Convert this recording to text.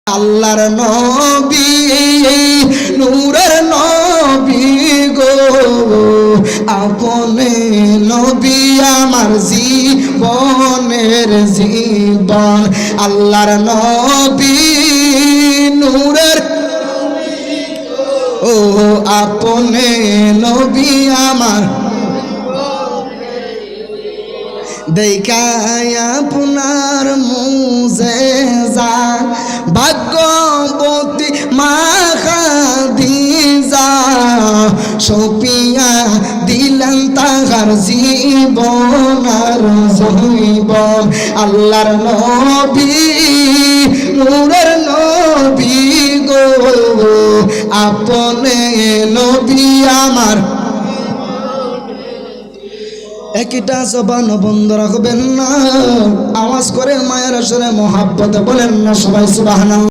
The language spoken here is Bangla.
আল্লাহর নবী নূরের নবী গো আপনি নবী আমার জীবনের জীবন আল্লাহর নবী নূরের ও আপনি নবী আমার দেখায় আপনার মুজেজা ভাগ্যবতী মা খাদিজা সপিয়া দিলেন তাহার জীবন আর জীবন আল্লাহর নবী নূরের নবী গো আপনি নবী আমার একটা জবান বন্ধ রাখবেন না আওয়াজ করে মায়ের আসরে মহাব্বতে বলেন না সবাই সুবহানাল্লাহ।